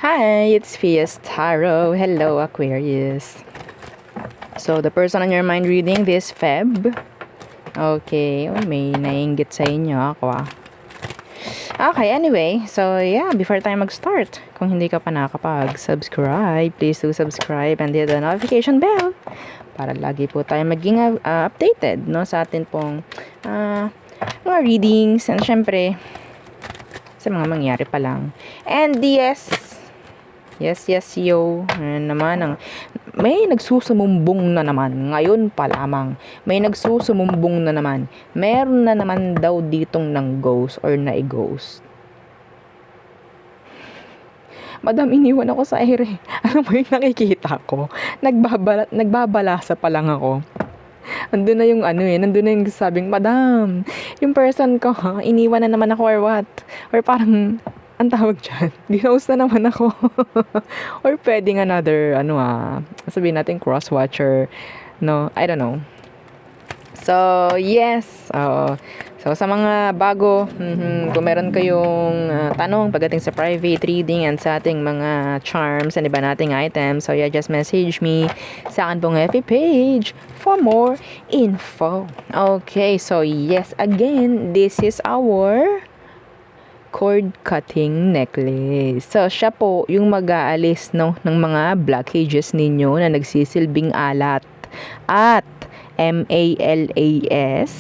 Hi, it's Fias Tarot. Hello, Aquarius. So, the person on your mind reading this Feb. Okay, may nainggit sa inyo ako Okay, anyway. So, yeah, before tayo mag-start, kung hindi ka pa nakapag-subscribe, please do subscribe and hit the notification bell para lagi po tayo maging updated, no, sa atin pong mga readings and syempre sa mga mangyari pa lang. And yes, yo. Naman may nagsusumumbong na naman. Ngayon pa lamang. May nagsusumumbong na naman. Meron na naman daw ditong ng ghost or na-ghost. Madam, iniwan ako sa aire. Ano ba yung nakikita ko? Nagbabalasa pa lang ako. Nandun na yung nandun na yung sabing, Madam, yung person ko, iniwan na naman ako or what? Or parang, ang tawag dyan, ginaus na naman ako. Or pwedeng another, sabihin natin cross-watcher, no? I don't know. So, yes. So, sa mga bago, kung meron kayong tanong pagdating sa private reading and sa ating mga charms and iba nating items, so yeah, just message me sa akin pong FB page for more info. Okay, so yes, again, this is our cord cutting necklace. So, siya po yung mag-aalis ng mga blockages ninyo na nagsisilbing alat at MALAS.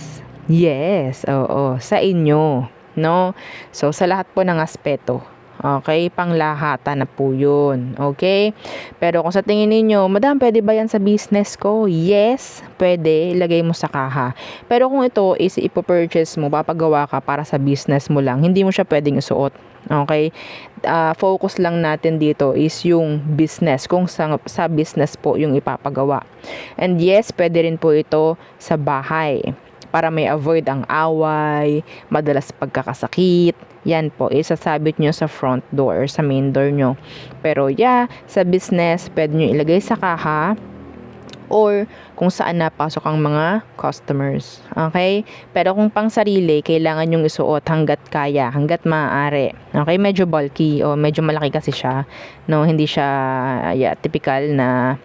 Yes, oo, sa inyo, no? So, sa lahat po ng aspeto. Okay, panglahatan na po yun. Okay? Pero kung sa tingin ninyo, Madam, pwede ba yan sa business ko? Yes, pwede. Ilagay mo sa kaha. Pero kung ito is ipopurchase mo, papagawa ka para sa business mo lang, hindi mo siya pwedeng isuot. Okay? Focus lang natin dito is yung business. Kung sa business po yung ipapagawa. And yes, pwede rin po ito sa bahay. Para may avoid ang away, madalas pagkakasakit. Yan po, isasabit nyo sa front door, sa main door nyo. Pero yeah, sa business, pwede nyo ilagay sa kaha or kung saan napasok ang mga customers. Okay? Pero kung pang sarili, kailangan yung isuot hanggat kaya, hanggat maaari. Okay? Medyo bulky o medyo malaki kasi siya. No, hindi siya typical na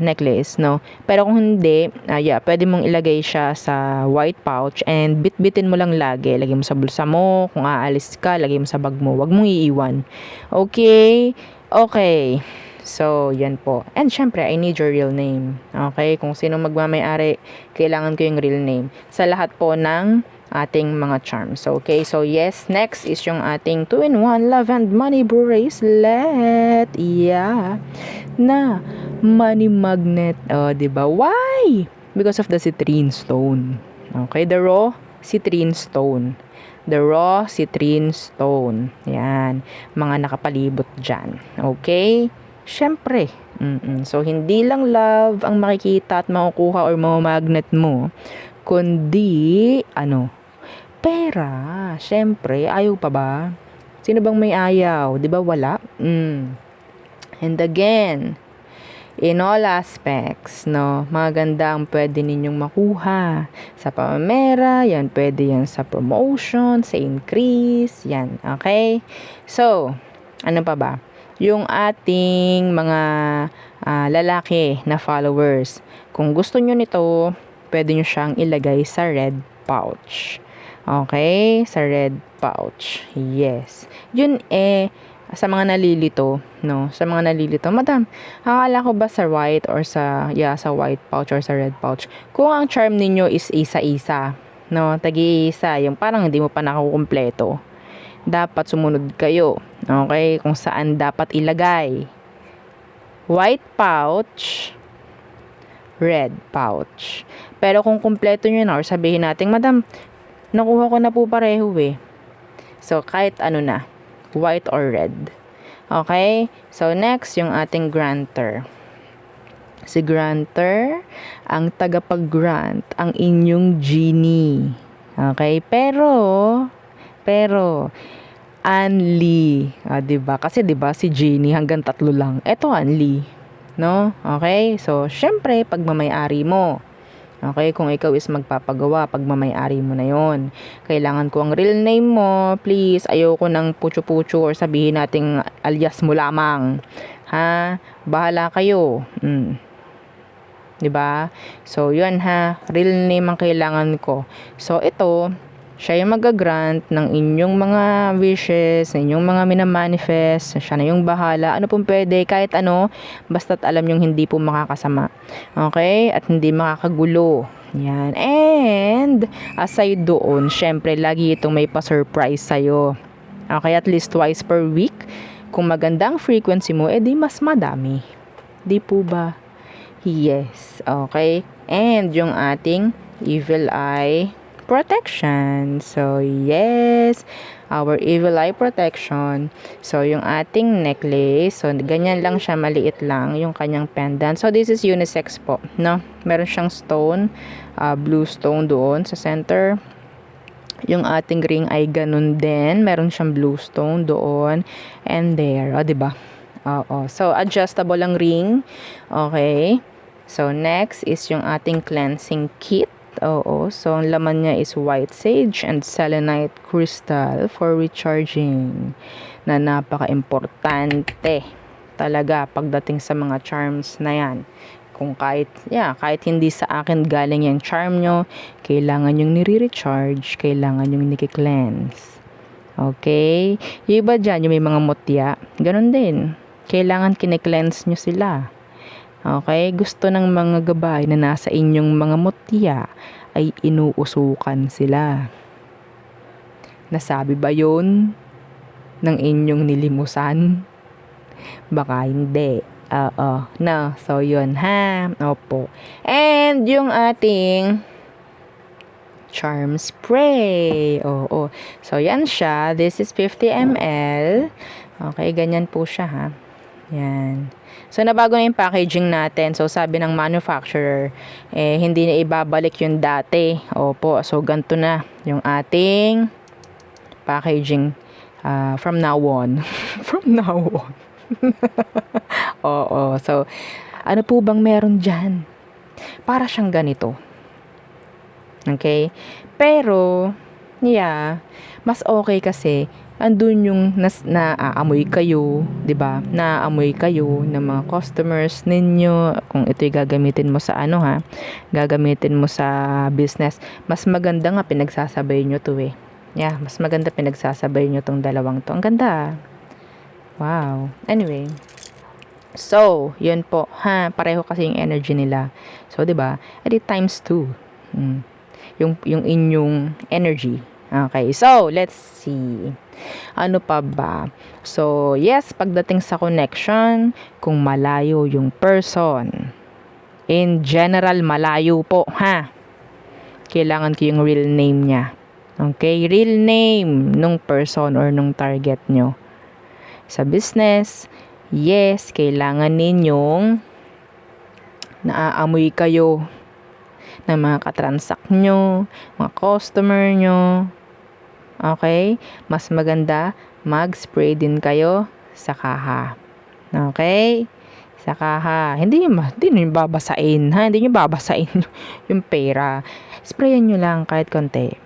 necklace, no? Pero kung hindi, pwede mong ilagay siya sa white pouch and bitbitin mo lang lagi. Lagay mo sa bulsa mo, kung aalis ka, lagay mo sa bag mo. Huwag mong iiwan. Okay? Okay. So, yan po. And syempre, I need your real name. Okay? Kung sino magmamay-ari, kailangan ko yung real name. Sa lahat po ng ating mga charms. Okay, so yes, next is yung ating 2-in-1 Love and Money bracelet. Yeah. Na money magnet. Diba? Why? Because of the citrine stone. Okay, the raw citrine stone. The raw citrine stone. Yan. Mga nakapalibot dyan. Okay? Syempre. So, hindi lang love ang makikita at makukuha or mamagnet mo, kundi, pera. Syempre, ayaw pa ba? Sino bang may ayaw? Di ba wala? And again, in all aspects, no, maganda ang pwede ninyong makuha. Sa pamamera, yan, pwede yan sa promotion, sa increase, yan, okay? So, ano pa ba? Yung ating mga lalaki na followers, kung gusto nyo nito, pwede nyo siyang ilagay sa red pouch. Okay? Sa red pouch. Yes. Yun sa mga nalilito, no? Sa mga nalilito, Madam, akala ko ba sa white or sa white pouch or sa red pouch? Kung ang charm ninyo is isa-isa, no? Tagi-isa, yung parang hindi mo pa nakukumpleto. Dapat sumunod kayo. Okay? Kung saan dapat ilagay. White pouch, red pouch. Pero kung kumpleto nyo na or sabihin natin, Madam, nakuha ko na po pareho So, kahit na, white or red. Okay? So, next, yung ating granter. Si granter, ang tagapag-grant, ang inyong genie. Okay? Pero, only. Diba? Kasi diba, si genie hanggang 3 lang. Ito, only. No? Okay? So, syempre, pagmamayari mo. Okay, kung ikaw is magpapagawa, pagmamay-ari mo na yon. Kailangan ko ang real name mo, please. Ayoko ng pucho-pucho or sabihin nating alias mo lamang. Ha? Bahala kayo. 'Di ba? So, 'yun ha. Real name ang kailangan ko. So, ito, siya yung mag-grant ng inyong mga wishes, ng inyong mga minamanifest. Siya na yung bahala. Ano pong pwede, kahit ano, basta't alam yung hindi po makakasama. Okay? At hindi makakagulo. Yan. And, aside doon, syempre, lagi itong may pa-surprise sa'yo. Okay? At least twice per week. Kung maganda ang frequency mo, edi mas madami. Di po ba? Yes. Okay? And, yung ating evil eye protection. So, yes, our evil eye protection. So, yung ating necklace. So, ganyan lang siya, maliit lang yung kanyang pendant. So, this is unisex po, no? Meron siyang stone, blue stone doon sa center. Yung ating ring ay ganun din. Meron siyang blue stone doon and there. O, diba? Oo. So, adjustable ang ring. Okay. So, next is yung ating cleansing kit. Oo. So, ang laman niya is white sage and selenite crystal for recharging. Na napaka-importante talaga pagdating sa mga charms na yan. Kung kahit hindi sa akin galing yung charm nyo, kailangan yung nire-recharge, kailangan yung niki-cleanse. Okay? Yung iba dyan, yung may mga mutya, ganun din. Kailangan kine-cleanse nyo sila. Okay? Gusto ng mga gabay na nasa inyong mga mutya ay inuusukan sila. Nasabi ba yun ng inyong nilimusan? Baka hindi. Oo. No. So, yun ha. Opo. And yung ating charm spray. Oo. So, yan siya. This is 50 ml. Okay. Ganyan po siya ha. Yan. So, nabago na yung packaging natin. So, sabi ng manufacturer, hindi na ibabalik yung dati. Opo. So, ganito na yung ating packaging from now on. From now on. Oo. So, ano po bang meron dyan? Para siyang ganito. Okay? Pero, mas okay kasi andun yung naaamoy kayo, 'di ba? Naaamoy kayo ng mga customers ninyo kung ito'y gagamitin mo sa gagamitin mo sa business. Mas maganda nga pinagsasabay nyo 'to eh. Yeah, mas maganda pinagsasabay nyo tong dalawang 'to. Ang ganda. Wow. Anyway. So, yun po, pareho kasi yung energy nila. So, 'di ba? Edi times 2. Yung inyong energy. Okay, so let's see. Ano pa ba? So, yes, pagdating sa connection, kung malayo yung person. In general, malayo po, Kailangan ko yung real name niya. Okay, real name nung person or nung target nyo. Sa business, yes, kailangan ninyong naaamoy kayo ng mga katransak nyo, mga customer nyo. Okay? Mas maganda, mag-spray din kayo sa kaha. Okay? Sa kaha. Hindi nyo babasain, Hindi nyo babasain yung pera. Sprayan nyo lang kahit konti.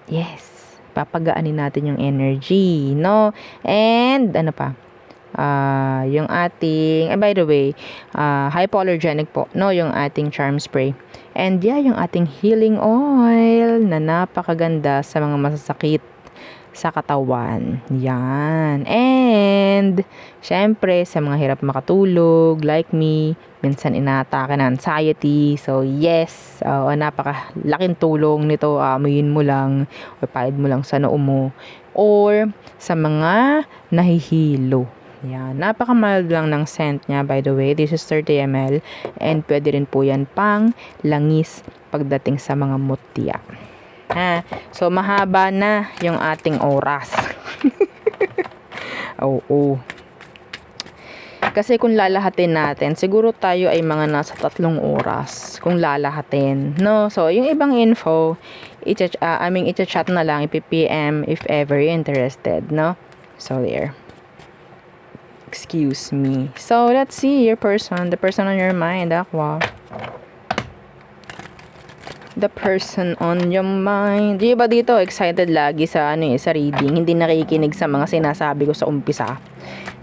Yes. Papagaanin natin yung energy, no? And, ano pa? Yung ating, by the way, hypoallergenic po, no? Yung ating charm spray. And yung ating healing oil na napakaganda sa mga masasakit sa katawan. Yan. And, syempre, sa mga hirap makatulog, like me, minsan inaatake na anxiety. So, yes, napakalaking tulong nito. Amuyin mo lang, or paid mo lang sa noo mo. Or, sa mga nahihilo. Yan. Napaka-mild lang ng scent niya, by the way. This is 30 ml. And, pwede rin po yan pang langis pagdating sa mga mutya. So, mahaba na yung ating oras. Oo. Kasi kung lalahatin natin, siguro tayo ay mga nasa 3 oras kung lalahatin, no? So, yung ibang info, i-chat na lang, i-PM if ever you're interested, no? So, there. Excuse me. So, let's see your person, the person on your mind, Aqua. The person on your mind. Di ba dito, excited lagi sa, sa reading. Hindi nakikinig sa mga sinasabi ko sa umpisa.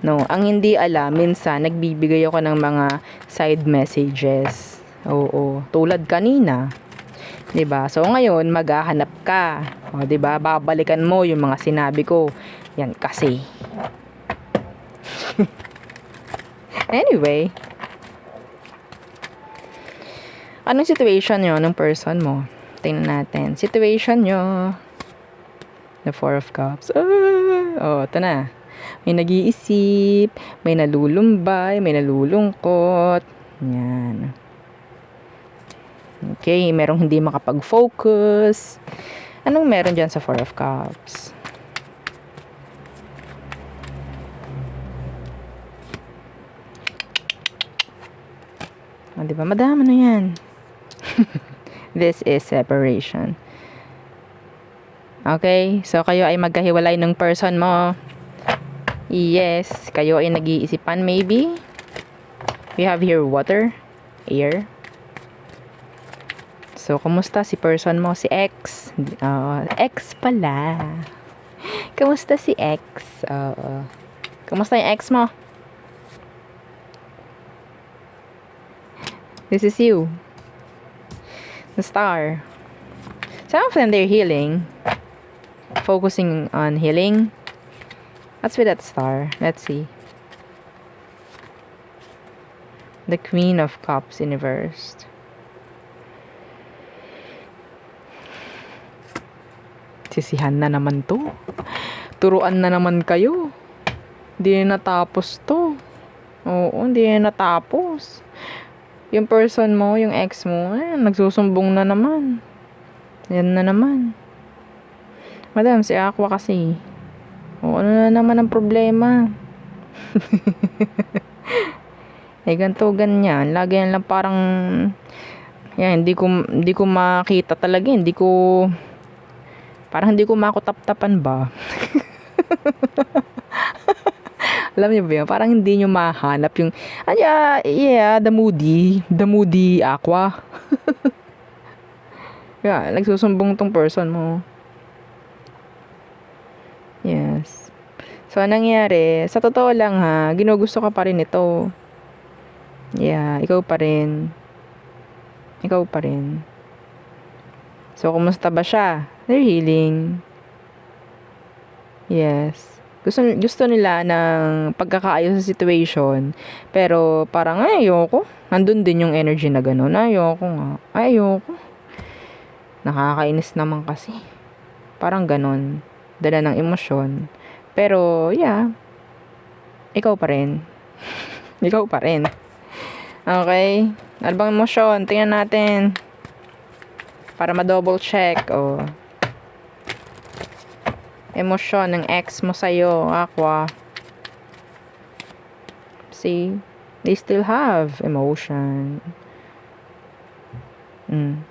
No, ang hindi alam, minsan, nagbibigay ako ng mga side messages. Oo, tulad kanina. 'Di ba? So ngayon maghahanap ka. O 'di ba? Babalikan mo yung mga sinabi ko. Yan kasi. Anyway, anong situation nyo ng person mo? Tingnan natin. Situation nyo. The Four of Cups. Oh, ito na. May nag-iisip, may nalulumbay, may nalulungkot. Yan. Okay, merong hindi makapag-focus. Anong meron dyan sa Four of Cups? O, diba? Madama na yan. This is separation. Okay, so kayo ay magkahiwalay ng person mo. Yes, kayo ay nag-iisipan maybe. We have here water, air. So, kumusta si person mo? Si X. X pala. Kumusta si X? Kumusta yung X mo? This is you. The Star. Some of them, they're healing. Focusing on healing. What's with that Star? Let's see. The Queen of Cups in reverse. Sisihan na naman to. Turuan na naman kayo. Hindi na natapos to. Oo, hindi na natapos. Yung person mo, yung ex mo, nagsusumbong na naman. Yan na naman. Madam, si Aqua kasi. O, ano na naman ang problema? Ganito, ganyan. Lagi yan lang parang, yan, hindi ko makita talaga. Parang hindi ko makutap-tapan ba? Alam niyo ba yun? Parang hindi nyo mahanap yung, the moody Aqua. Yeah, nagsusumbong tong person mo. Yes. So, anong nangyari? Sa totoo lang ha, ginugusto ka pa rin ito. Yeah, ikaw pa rin. Ikaw pa rin. So, kumusta ba siya? They're healing. Yes. Gusto nila ng pagkakaayos sa situation. Pero, parang, ayoko. Nandun din yung energy na gano'n. Ayoko nga. Ayoko. Nakakainis naman kasi. Parang gano'n. Dala ng emosyon. Pero, yeah. Ikaw pa rin. Ikaw pa rin. Okay? Ano bang emosyon? Tingnan natin. Para ma-double check. Emosyon ng ex mo sa'yo, Aqua. See? They still have emotion. I'm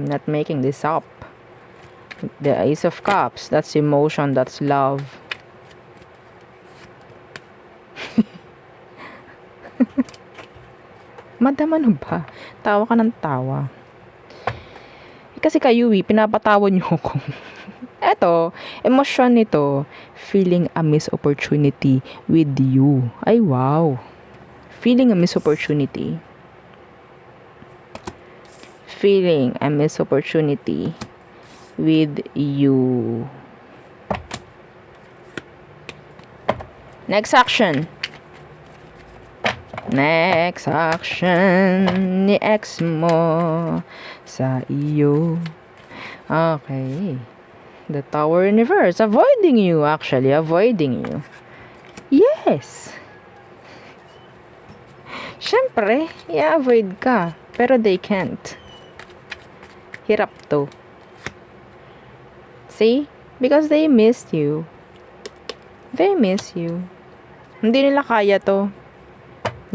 not making this up. The Ace of Cups. That's emotion. That's love. Madam, ano ba? Tawa ka ng tawa. Kasi kayo, pinapatawa niyo ako. Eto, emosyon nito, feeling a missed opportunity with you. Ay, wow. Feeling a missed opportunity. Feeling a missed opportunity with you. Next action. Next action ni ex mo sa iyo. Okay. The Tower in reverse. Avoiding you, actually. Avoiding you. Yes. Siyempre, i-avoid ka. Pero they can't. Hirap to. See? Because they missed you. They miss you. Hindi nila kaya to.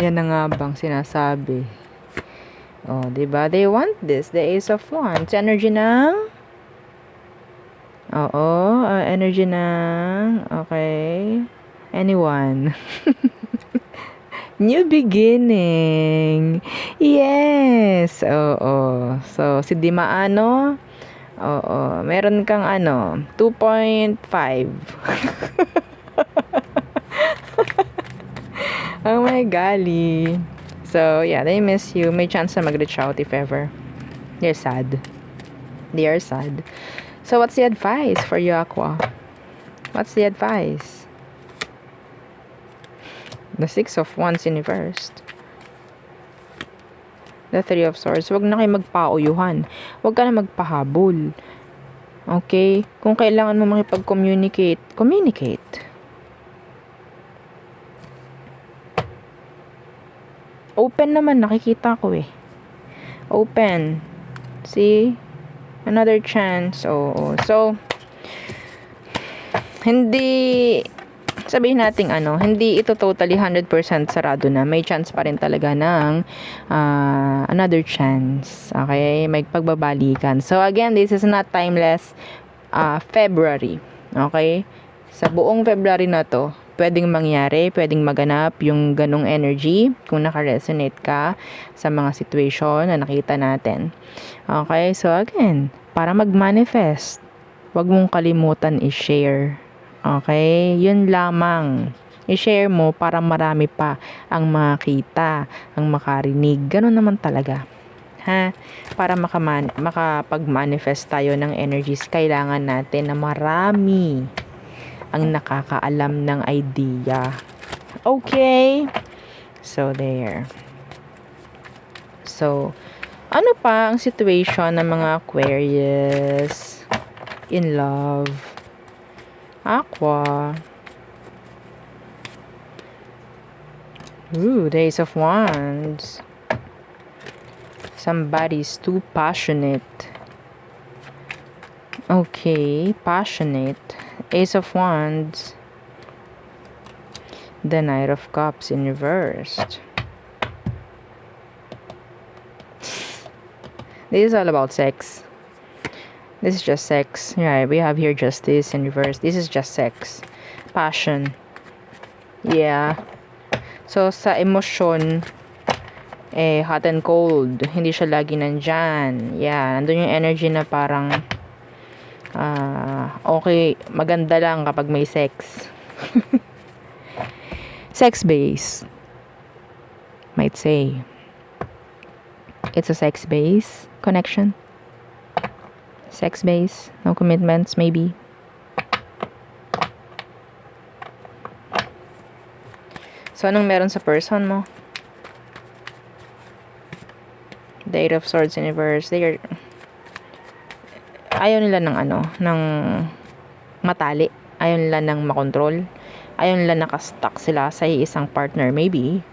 Yan na nga bang sinasabi. Diba? They want this. The Ace of Wands. Energy ng... energy ng... Okay. Anyone. New beginning. Yes. Oo. So, si Dimaano, oo. Meron kang 2.5. Oh my golly. So, yeah, they miss you. May chance na mag-reach out if ever. They're sad. They are sad. So, what's the advice for you, Aqua? What's the advice? The Six of Wands in reversed. The Three of Swords. Huwag na kayo magpauyuhan. Huwag ka na magpahabol. Okay? Kung kailangan mo makipag-communicate, communicate. Open naman, nakikita ko eh. Open. See? Another chance. Oo. So, hindi, sabihin natin hindi ito totally 100% sarado na. May chance pa rin talaga ng another chance. Okay? May pagbabalikan. So, again, this is not timeless February. Okay? Sa buong February na to, pwedeng mangyari, pwedeng maganap yung ganong energy kung naka-resonate ka sa mga situation na nakita natin. Okay? So, again, para mag-manifest, wag mong kalimutan i-share. Okay? Yun lamang. I-share mo para marami pa ang makita, ang makarinig. Ganon naman talaga. Ha? Para makapag-manifest tayo ng energies, kailangan natin na marami ang nakakaalam ng idea. Okay? So, there. So, ano pa ang situation ng mga Aquarius in love? Aqua. Ooh, Ace of Wands. Somebody's too passionate. Okay, passionate. Ace of Wands. The Knight of Cups in reversed. This is all about sex. This is just sex. Yeah, we have here justice in reverse. This is just sex. Passion. Yeah. So, sa emosyon, hot and cold. Hindi siya lagi nandyan. Yeah, nandun yung energy na parang okay, maganda lang kapag may sex. Sex base. Might say. It's a sex base connection. Sex base. No commitments, maybe. So, anong meron sa person mo? The Eight of Swords in reverse. Ayaw nila ng ng matali. Ayaw nila ng makontrol. Ayaw nila nakastuck sila sa isang partner, maybe.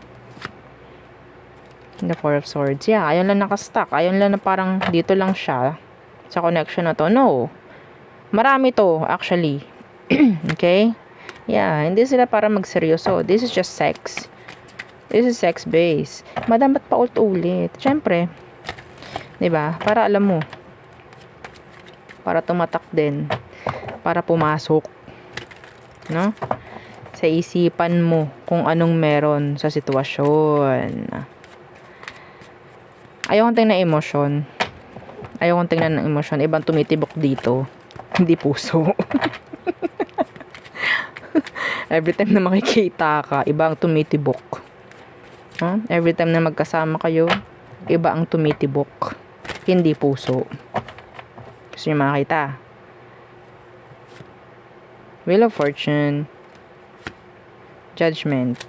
The Four of Swords. Yeah, ayaw nila nakastuck. Ayaw nila na parang dito lang siya sa connection na to. No. Marami to, actually. Okay? Yeah, hindi sila para magseryoso. This is just sex. This is sex base. Madam, ba't pa ulit? Siyempre. 'Di ba? Para alam mo. Para tumatak din. Para pumasok. No? Sa isipan mo kung anong meron sa sitwasyon. Ayaw kong tingnan ng emosyon. Ayaw kong tingnan ng emosyon. Ibang tumitibok dito. Hindi puso. Every time na makikita ka, iba ang tumitibok. Huh? Every time na magkasama kayo, iba ang tumitibok. Hindi puso. Gusto nyo makakita? Wheel of Fortune. Judgment.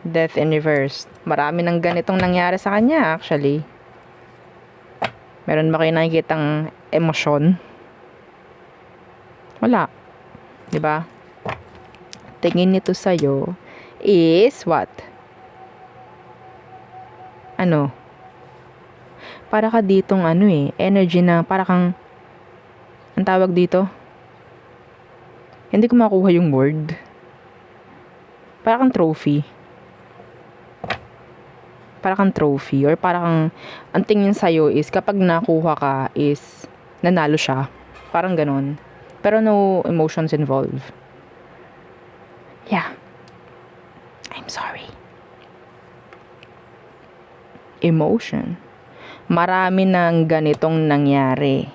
Death in reverse. Marami ng ganitong nangyari sa kanya, actually. Meron ba kayo nakikitang emosyon? Wala. Diba? Tingin nito sa'yo is what? Para ka ditong energy na para kang, ang tawag dito? Hindi ko makuha yung word. Para kang trophy. Para kang trophy. Or para kang, ang tingin sa'yo is, kapag nakuha ka is, nanalo siya. Parang ganon. Pero no emotions involved. Yeah. emotion. Marami ng ganitong nangyari.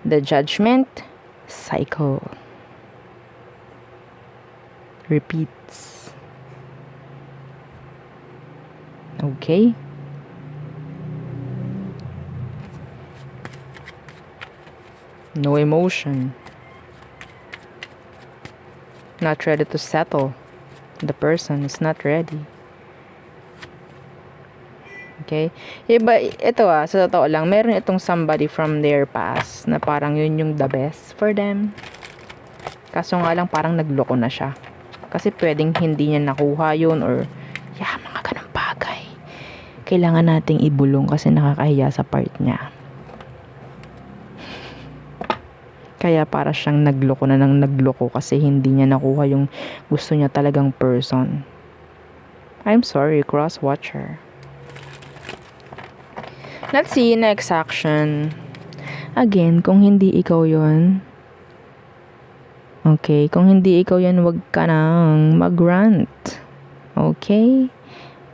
The judgment cycle repeats. Okay? No emotion. Not ready to settle. The person is not ready. Okay? Iba, ito sa totoo lang, meron itong somebody from their past na parang yun yung the best for them. Kaso nga lang parang nagloko na siya. Kasi pwedeng hindi niya nakuha yun or mga ganun bagay. Kailangan nating ibulong kasi nakakahiya sa part niya. Kaya para siyang nagloko na ng nagloko kasi hindi niya nakuha yung gusto niya talagang person. I'm sorry, cross-watcher. Let's see, next action. Again, kung hindi ikaw yon, okay, kung hindi ikaw yan, wag ka nang mag-rant. Okay?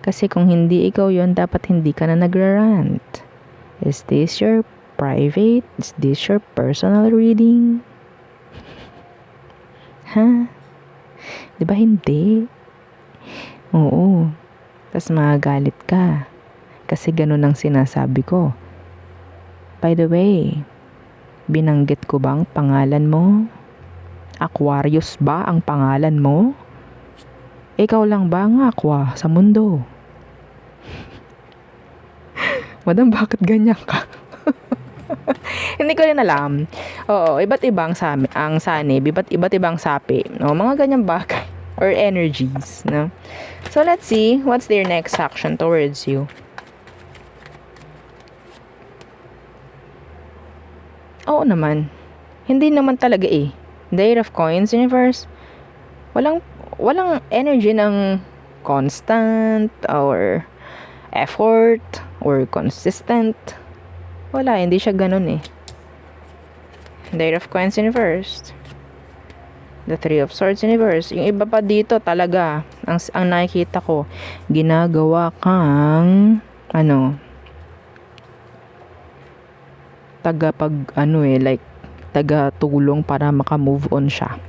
Kasi kung hindi ikaw yon, dapat hindi ka na nagra-rant. Is this your private? Is this your personal reading? Ha? Diba hindi? Oo. Tas magagalit ka. Kasi ganun ang sinasabi ko. By the way, binanggit ko ba ang pangalan mo? Aquarius ba ang pangalan mo? Ikaw lang ba ang aqua sa mundo? Madam, bakit ganyan ka? Hindi ko rin alam. Oo, iba't ibang ang sanib, iba't ibang sapi. No? Mga ganyang bagay or energies. No? So, let's see what's their next action towards you. Oo naman. Hindi naman talaga The Eight of Coins universe. Walang energy ng constant or effort or consistent. Wala, hindi siya ganun The Eight of Coins universe. The Three of Swords universe. Yung iba pa dito talaga, ang nakikita ko, ginagawa kang taga-tulong para maka-move on siya.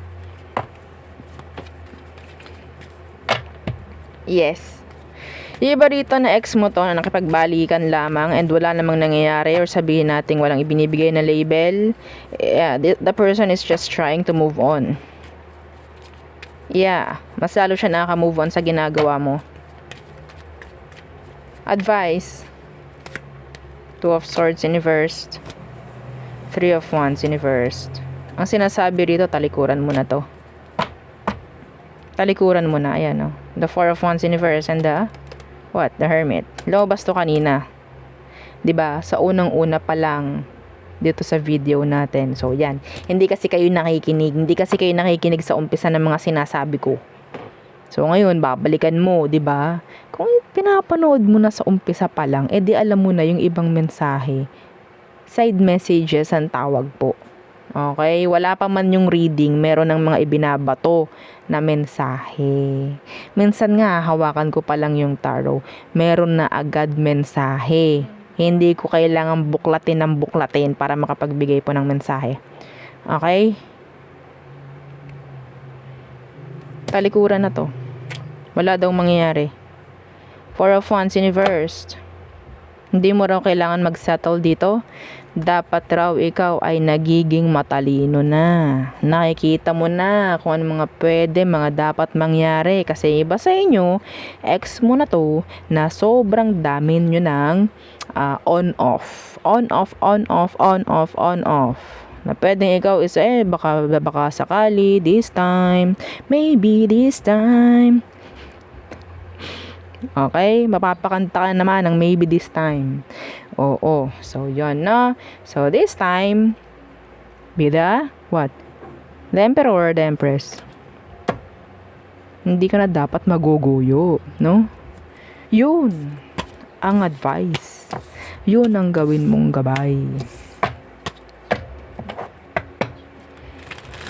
Yes. Yung iba rito na ex mo to na nakipagbalikan lamang and wala namang nangyayari or sabihin natin walang ibinibigay na label. Yeah, the person is just trying to move on. Yeah, mas lalo siya nakaka-move on sa ginagawa mo. Advice. Two of Swords in reverse. Three of Wands in reverse. Ang sinasabi rito, talikuran mo na to. Talikuran mo na, ayan The Four of Wands in reverse and the The Hermit. Lumabas to kanina. 'Di ba? Sa unang-una pa lang dito sa video natin. So, yan. Hindi kasi kayo nakikinig sa umpisa ng mga sinasabi ko. So, ngayon, babalikan mo, 'di ba? Kung pinapanood mo na sa umpisa pa lang, di alam mo na yung ibang mensahe. Side messages ang tawag po. Okay? Wala pa man yung reading, meron ng mga ibinabato na mensahe. Minsan nga, hawakan ko pa lang yung tarot. Meron na agad mensahe. Hindi ko kailangan buklatin para makapagbigay po ng mensahe. Okay? Talikuran na to. Wala daw mangyayari. Four of Wands in reverse. Hindi mo raw kailangan mag-settle dito. Dapat raw ikaw ay nagiging matalino na. Nakikita mo na kung ano mga pwede, mga dapat mangyari. Kasi iba sa inyo, ex mo na to, na sobrang dami nyo ng on-off. On-off, on-off, on-off, on-off. Na pwedeng ikaw is, baka sakali, this time, maybe this time. Okay? Mapapakanta ka naman ng maybe this time. Oo. So, yun na. So, this time, be the, the Emperor or the Empress. Hindi ka na dapat maguguyo, no? Yun ang advice. Yun ang gawin mong gabay.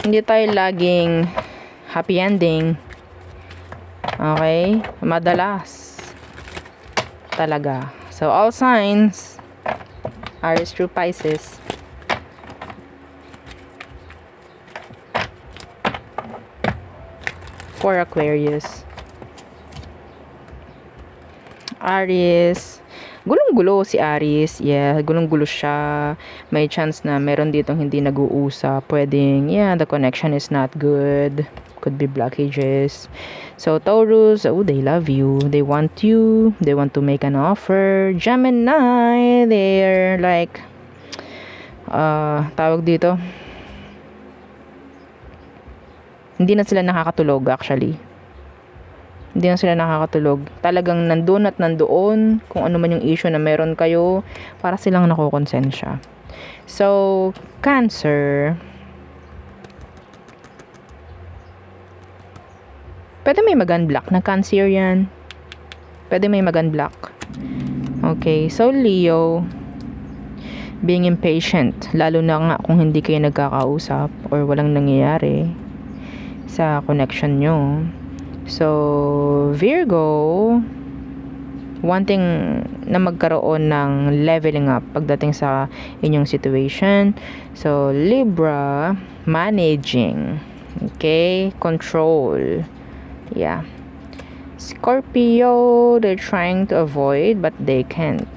Hindi tayo laging happy ending. Okay? Madalas. talaga. So, all signs, Aries through Pisces. For Aquarius. Aries, gulong-gulo si Aries. Yeah, gulong-gulo siya. May chance na meron ditong hindi nag-uusap. Pwedeng, yeah, the connection is not good. Could be blockages. So, Taurus, oh, they love you. They want you. They want to make an offer. Gemini, they're like, tawag dito, hindi na sila nakakatulog actually. Hindi na sila nakakatulog. Talagang nandun at nandoon kung ano man yung issue na meron kayo para silang nakukonsensya. So, Cancer, pwede may mag-unblock na Cancer yan. Pwede may mag-unblock. Okay, so Leo, being impatient, lalo na nga kung hindi kayo nagkakausap or walang nangyayari sa connection nyo. So, Virgo, wanting na magkaroon ng leveling up pagdating sa inyong situation. So, Libra, managing. Okay? Control. Yeah. Scorpio, they're trying to avoid but they can't.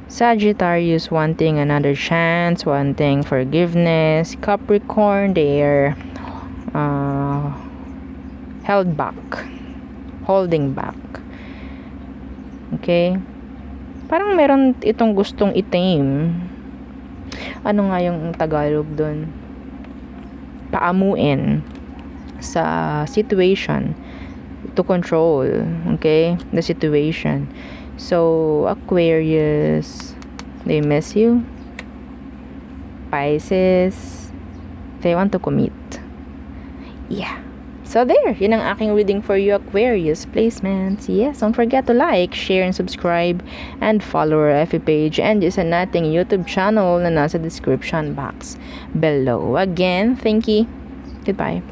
Sagittarius, wanting another chance, wanting forgiveness. Capricorn, they're held back, holding back. Okay, parang meron itong gustong itame. Ano nga yung Tagalog doon? Paamuin sa situation to control, okay, the situation. So Aquarius, they miss you. Pisces, they want to commit. Yeah. So there, yun ang aking reading for you, Aquarius placements. Yes, don't forget to like, share, and subscribe, and follow our FB page and isa nating YouTube channel na nasa description box below. Again, thank you. Goodbye.